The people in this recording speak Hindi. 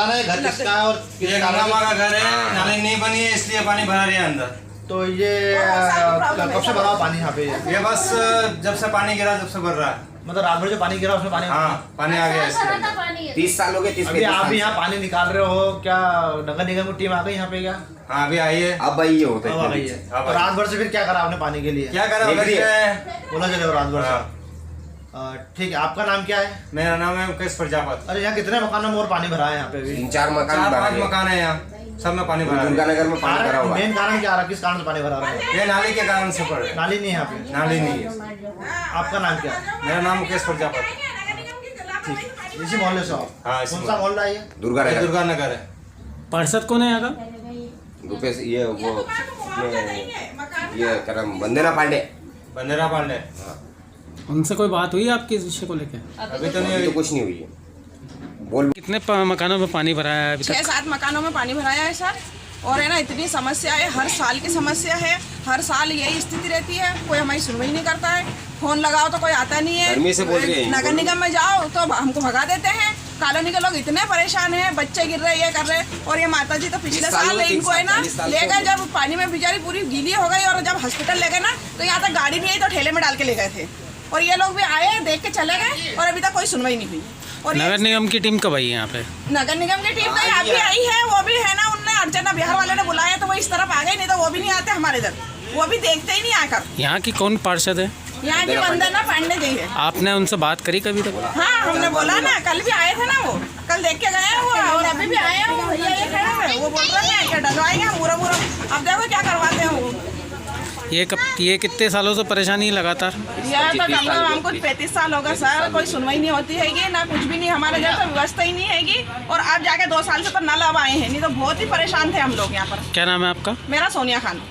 बताना है घर किसका है और ये गंगा माँ का घर है, नाली नहीं बनी है इसलिए पानी भरा रही है अंदर। तो ये कब से भरा हुआ पानी यहाँ पे? ये बस जब से पानी गिरा जब से भर रहा है। मतलब रात भर जो पानी गिरा उसमें पानी? हाँ, पानी आ गया इसके अंदर। 30 साल हो गए। अभी आप भी यहाँ पानी निकाल रहे हो क्या? नगर निगम की टीम आ गई यहाँ पे क्या? हाँ, अभी आई है। अब आई है होता अब आ गई है। अब तो रात भर से फिर क्या करा आपने पानी के लिए? क्या करा बोला चले रात भर से। ठीक है, आपका नाम क्या है? मेरा नाम है मुकेश प्रजापत। अरे यहाँ कितने मकानों में और पानी भरा है यहाँ पे भी? 3-4 मकान 4-5 मकान है यहाँ, सब में पानी भरा है। दुर्गा नगर में पानी भरा हुआ है। मेन कारण क्या आ रहा है? किस कारण से पानी भरा रहा है? ये नाली के कारण से पड़ रहा है। नाली नहीं है यहाँ पे? नाली नहीं है। आपका नाम क्या है? मेरा नाम मुकेश प्रजापत। इसी मोहल्ले से हो? हाँ, इसी कौन सा मोहल्ला है ये? दुर्गा ये नगर। दुर्गा नगर है। पार्षद कौन है यहाँ का? रुपेश ये वो ये क्या नाम, वंदना पांडे। बंदेरा पांडे। उनसे कोई बात हुई आपकी इस विषय को लेकर? अभी तो नहीं अभी तो हुई। कुछ नहीं हुई है। बोल कितने मकानों में पानी भरा है अभी तक? 6-7 मकानों में पानी भराया है सर। और है ना, इतनी समस्या है, हर साल की समस्या है, हर साल यही स्थिति रहती है, कोई हमारी सुनवाई नहीं करता है। फोन लगाओ तो कोई आता नहीं है। गर्मी से बोल रही है। नगर निगम में जाओ तो हमको भगा देते हैं। कॉलोनी के लोग इतने परेशान हैं, बच्चे गिर रहे, ये कर रहे। और ये माता जी तो पिछले साल इनको है ना ले गए, जब पानी में बेचारी पूरी गीली हो गई और जब हॉस्पिटल ले गए ना तो यहाँ तक गाड़ी नहीं आई तो ठेले में डाल के ले गए थे। और ये लोग भी आए, देख के चले गए और अभी तक कोई सुनवाई नहीं हुई। और नगर निगम की टीम कब आई है यहाँ पे? नगर निगम की टीम तो यहाँ भी आई है, वो भी है ना, उनने अर्चना बिहार वाले ने बुलाया तो वो इस तरफ आ गए, नहीं तो वो भी नहीं आते हमारे इधर, वो भी देखते ही नहीं आकर। यहाँ की कौन पार्षद है? यहाँ की वंदना पांडे जी है। आपने उनसे बात करी कभी तक? हाँ, हमने बोला ना, कल भी आए थे ना, वो कल देख के गए हैं वो, और अभी भी आए हैं वो भैया, ये खड़े हैं, वो बोल रहे हैं कि डलवाएंगे पूरा पूरा। अब देखो क्या करवाते हैं वो। ये कितने सालों से परेशानी लगातार? यह तो कम से कम हमको 35 साल होगा सर, कोई सुनवाई नहीं होती हैगी ना, कुछ भी नहीं, हमारे जैसा व्यवस्था ही नहीं हैगी। और अब जाके 2 साल से तो नल अब आए हैं, नहीं तो बहुत ही परेशान थे हम लोग यहाँ पर। क्या नाम है आपका? मेरा सोनिया खान।